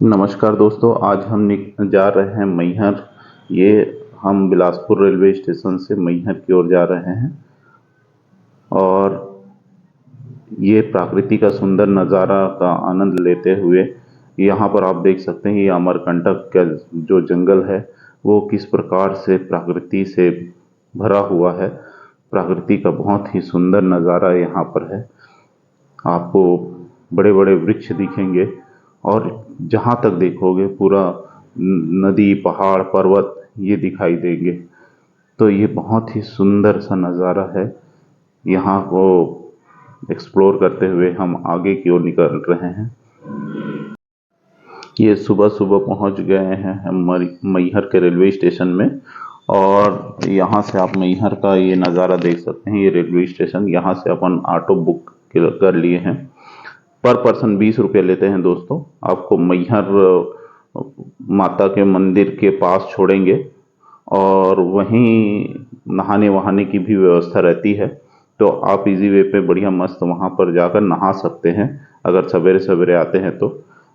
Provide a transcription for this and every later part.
नमस्कार दोस्तों, आज हम जा रहे हैं मैहर। ये हम बिलासपुर रेलवे स्टेशन से मैहर की ओर जा रहे हैं और ये प्रकृति का सुंदर नज़ारा का आनंद लेते हुए यहाँ पर आप देख सकते हैं ये अमरकंटक का जो जंगल है वो किस प्रकार से प्रकृति से भरा हुआ है। प्रकृति का बहुत ही सुंदर नज़ारा यहाँ पर है। आपको बड़े बड़े वृक्ष दिखेंगे और जहाँ तक देखोगे पूरा नदी, पहाड़, पर्वत ये दिखाई देंगे। तो ये बहुत ही सुंदर सा नज़ारा है। यहाँ को एक्सप्लोर करते हुए हम आगे की ओर निकल रहे हैं। ये सुबह सुबह पहुँच गए हैं हम मैहर के रेलवे स्टेशन में और यहाँ से आप मैहर का ये नज़ारा देख सकते हैं। ये रेलवे स्टेशन, यहाँ से अपन ऑटो बुक कर लिए हैं। पर पर्सन 20 रुपये लेते हैं दोस्तों। आपको मैहर माता के मंदिर के पास छोड़ेंगे और वहीं नहाने वहाने की भी व्यवस्था रहती है। तो आप इजी वे पे बढ़िया मस्त वहाँ पर जाकर नहा सकते हैं अगर सवेरे सवेरे आते हैं तो।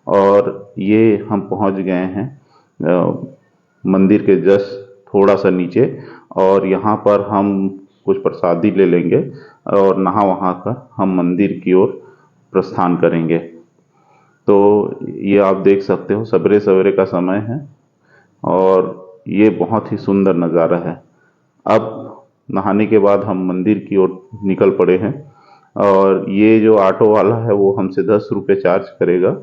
और ये हम पहुँच गए हैं मंदिर के जस्ट थोड़ा सा नीचे और यहाँ पर हम कुछ प्रसादी ले लेंगे और नहा वहाँ कर हम मंदिर की ओर प्रस्थान करेंगे। तो ये आप देख सकते हो सवेरे सवेरे का समय है और ये बहुत ही सुंदर नज़ारा है। अब नहाने के बाद हम मंदिर की ओर निकल पड़े हैं और ये जो ऑटो वाला है वो हमसे 10 रुपये चार्ज करेगा।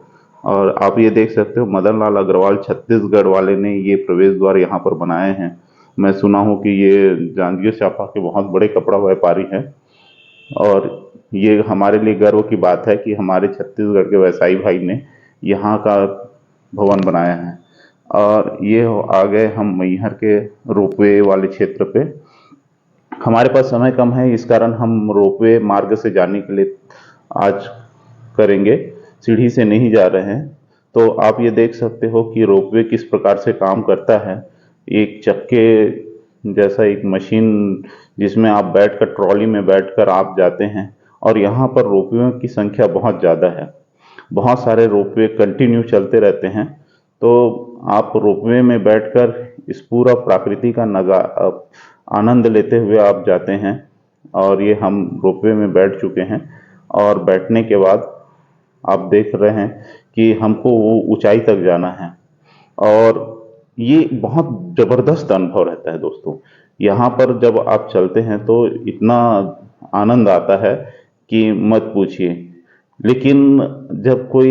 और आप ये देख सकते हो मदन लाल अग्रवाल छत्तीसगढ़ वाले ने ये प्रवेश द्वार यहाँ पर बनाए हैं। मैं सुना हूँ कि ये जांजगीर चांपा के बहुत बड़े कपड़ा व्यापारी हैं और ये हमारे लिए गर्व की बात है कि हमारे छत्तीसगढ़ के व्यवसायी भाई ने यहाँ का भवन बनाया है। और ये आ गए हम मैहर के रोपवे वाले क्षेत्र पे। हमारे पास समय कम है, इस कारण हम रोपवे मार्ग से जाने के लिए आज करेंगे, सीढ़ी से नहीं जा रहे हैं। तो आप ये देख सकते हो कि रोपवे किस प्रकार से काम करता है। एक चक्के जैसा एक मशीन जिसमें आप बैठकर ट्रॉली में बैठकर आप जाते हैं और यहाँ पर रोपवे की संख्या बहुत ज़्यादा है। बहुत सारे रोपवे कंटिन्यू चलते रहते हैं। तो आप रोपवे में बैठकर इस पूरा प्रकृति का आनंद लेते हुए आप जाते हैं। और ये हम रोपवे में बैठ चुके हैं और बैठने के बाद आप देख रहे हैं कि हमको वो ऊंचाई तक जाना है और ये बहुत ज़बरदस्त अनुभव रहता है दोस्तों। यहाँ पर जब आप चलते हैं तो इतना आनंद आता है कि मत पूछिए। लेकिन जब कोई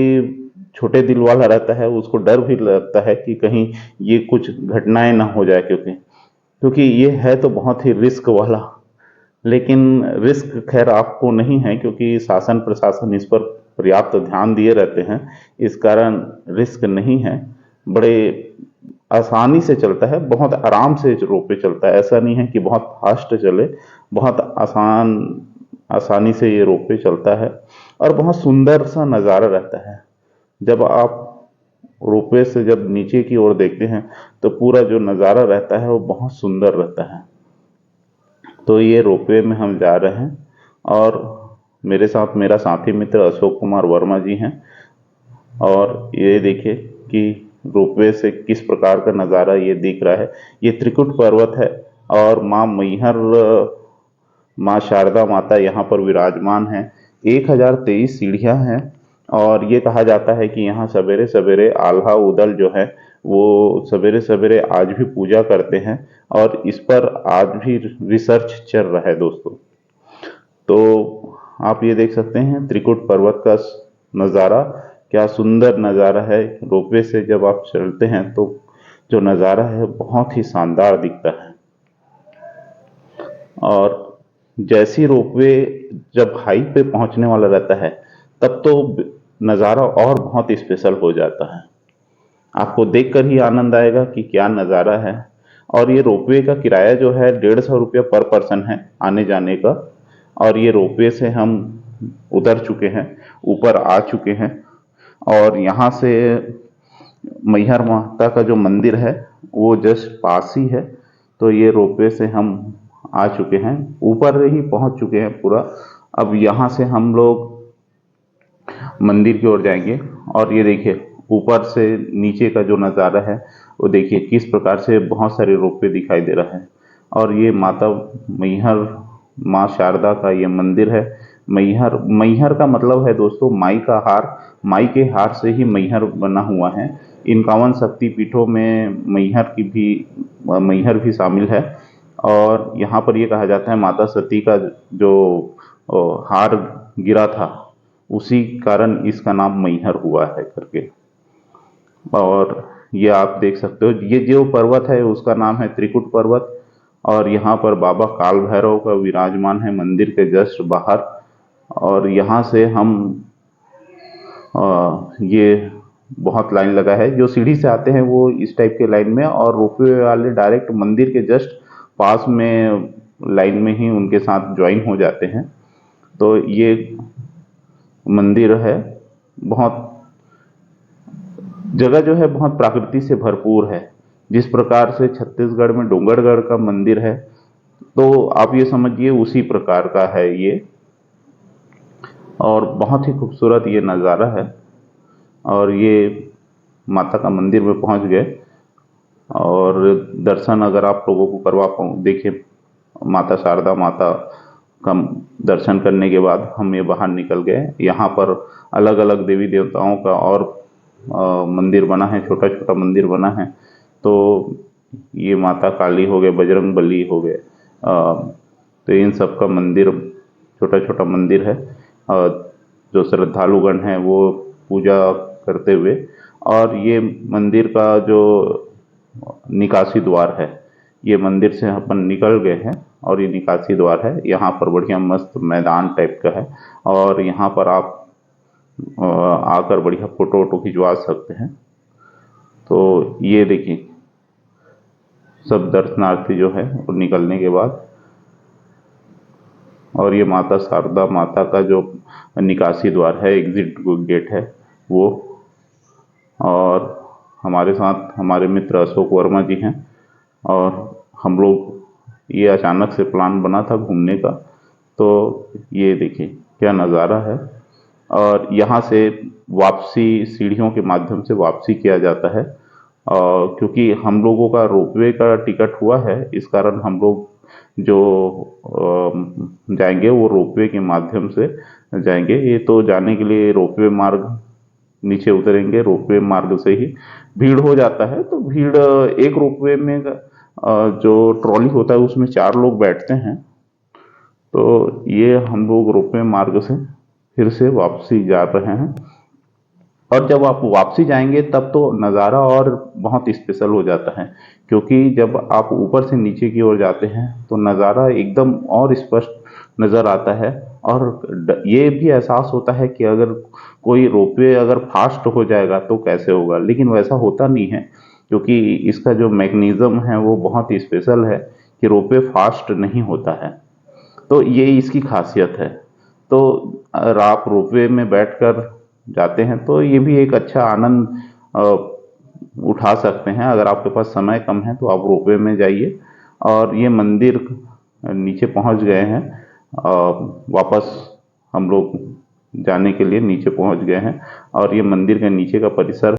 छोटे दिल वाला रहता है उसको डर भी लगता है कि कहीं ये कुछ घटनाएं ना हो जाए, क्योंकि ये है तो बहुत ही रिस्क वाला। लेकिन रिस्क खैर आपको नहीं है क्योंकि शासन प्रशासन इस पर पर्याप्त ध्यान दिए रहते हैं, इस कारण रिस्क नहीं है। बड़े आसानी से चलता है, बहुत आराम से रोपवे चलता है। ऐसा नहीं है कि बहुत फास्ट चले, बहुत आसानी से ये रोपवे चलता है और बहुत सुंदर सा नज़ारा रहता है। जब आप रोपवे से जब नीचे की ओर देखते हैं तो पूरा जो नज़ारा रहता है वो बहुत सुंदर रहता है। तो ये रोपवे में हम जा रहे हैं और मेरे साथ मेरा साथी मित्र अशोक कुमार वर्मा जी हैं। और ये देखिए कि रोपवे से किस प्रकार का नज़ारा ये दिख रहा है। ये त्रिकुट पर्वत है और माँ मैहर, माँ शारदा माता यहाँ पर विराजमान है। 1023 सीढ़ियाँ हैं और ये कहा जाता है कि यहाँ सवेरे सवेरे आल्हा उदल जो है वो सवेरे सवेरे आज भी पूजा करते हैं और इस पर आज भी रिसर्च चल रहा है दोस्तों। तो आप ये देख सकते हैं त्रिकुट पर्वत का नज़ारा, क्या सुंदर नज़ारा है। रोपवे से जब आप चलते हैं तो जो नज़ारा है बहुत ही शानदार दिखता है। और जैसी रोपवे जब हाइट पे पहुंचने वाला रहता है तब तो नज़ारा और बहुत स्पेशल हो जाता है। आपको देखकर ही आनंद आएगा कि क्या नज़ारा है। और ये रोपवे का किराया जो है 150 रुपया पर पर्सन है आने जाने का। और ये रोपवे से हम उतर चुके हैं, ऊपर आ चुके हैं और यहाँ से मैहर माता का जो मंदिर है वो जस्ट पास ही है। तो ये रोपवे से हम आ चुके हैं, ऊपर ही पहुंच चुके हैं पूरा। अब यहाँ से हम लोग मंदिर की ओर जाएंगे और ये देखिए ऊपर से नीचे का जो नज़ारा है वो देखिए किस प्रकार से बहुत सारे रोपवे दिखाई दे रहा है। और ये माता मैहर माँ शारदा का ये मंदिर है। मैहर मैहर का मतलब है दोस्तों माई का हार। माई के हार से ही मैहर बना हुआ है। इन 51 शक्तिपीठों में मैहर भी शामिल है। और यहाँ पर ये कहा जाता है माता सती का जो हार गिरा था उसी कारण इसका नाम मैहर हुआ है करके। और ये आप देख सकते हो ये जो पर्वत है उसका नाम है त्रिकुट पर्वत। और यहाँ पर बाबा काल भैरव का विराजमान है मंदिर के जस्ट बाहर। और यहाँ से हम ये बहुत लाइन लगा है, जो सीढ़ी से आते हैं वो इस टाइप के लाइन में, और रोपवे वाले डायरेक्ट मंदिर के जस्ट पास में लाइन में ही उनके साथ ज्वाइन हो जाते हैं। तो ये मंदिर है, बहुत जगह जो है बहुत प्रकृति से भरपूर है। जिस प्रकार से छत्तीसगढ़ में डोंगरगढ़ का मंदिर है तो आप ये समझिए उसी प्रकार का है ये। और बहुत ही खूबसूरत ये नज़ारा है। और ये माता का मंदिर में पहुंच गए और दर्शन अगर आप लोगों को करवा पाऊँ, देखिए माता शारदा माता का दर्शन करने के बाद हम ये बाहर निकल गए। यहाँ पर अलग अलग देवी देवताओं का और मंदिर बना है, छोटा छोटा मंदिर बना है। तो ये माता काली हो गए, बजरंग बली हो गए, तो इन सब का मंदिर छोटा छोटा मंदिर है। जो श्रद्धालुगण हैं वो पूजा करते हुए, और ये मंदिर का जो निकासी द्वार है, ये मंदिर से अपन निकल गए हैं और ये निकासी द्वार है। यहाँ पर बढ़िया मस्त मैदान टाइप का है और यहाँ पर आप आकर बढ़िया फोटो वोटो खिंचवा सकते हैं। तो ये देखिए सब दर्शनार्थी जो है वो निकलने के बाद, और ये माता शारदा माता का जो निकासी द्वार है, एग्जिट गेट है वो। और हमारे साथ हमारे मित्र अशोक वर्मा जी हैं, और हम लोग ये अचानक से प्लान बना था घूमने का। तो ये देखिए क्या नज़ारा है। और यहाँ से वापसी सीढ़ियों के माध्यम से वापसी किया जाता है, क्योंकि हम लोगों का रोपवे का टिकट हुआ है, इस कारण हम लोग जो जाएंगे वो रोपवे के माध्यम से जाएंगे। ये तो जाने के लिए रोपवे मार्ग, नीचे उतरेंगे रोपवे मार्ग से ही भीड़ हो जाता है। तो भीड़ एक रोपवे में जो ट्रॉली होता है उसमें 4 लोग बैठते हैं। तो ये हम लोग रोपवे मार्ग से फिर से वापसी जा रहे हैं। और जब आप वापसी जाएंगे तब तो नज़ारा और बहुत स्पेशल हो जाता है, क्योंकि जब आप ऊपर से नीचे की ओर जाते हैं तो नज़ारा एकदम और स्पष्ट नज़र आता है। और ये भी एहसास होता है कि अगर कोई रोपवे अगर फास्ट हो जाएगा तो कैसे होगा, लेकिन वैसा होता नहीं है, क्योंकि इसका जो मैकेनिज्म है वो बहुत ही स्पेशल है कि रोपवे फास्ट नहीं होता है। तो ये इसकी खासियत है। तो अगर आप रोपवे में बैठकर जाते हैं तो ये भी एक अच्छा आनंद उठा सकते हैं। अगर आपके पास समय कम है तो आप रोपवे में जाइए। और ये मंदिर नीचे पहुंच गए हैं, वापस हम लोग जाने के लिए नीचे पहुंच गए हैं। और ये मंदिर के नीचे का परिसर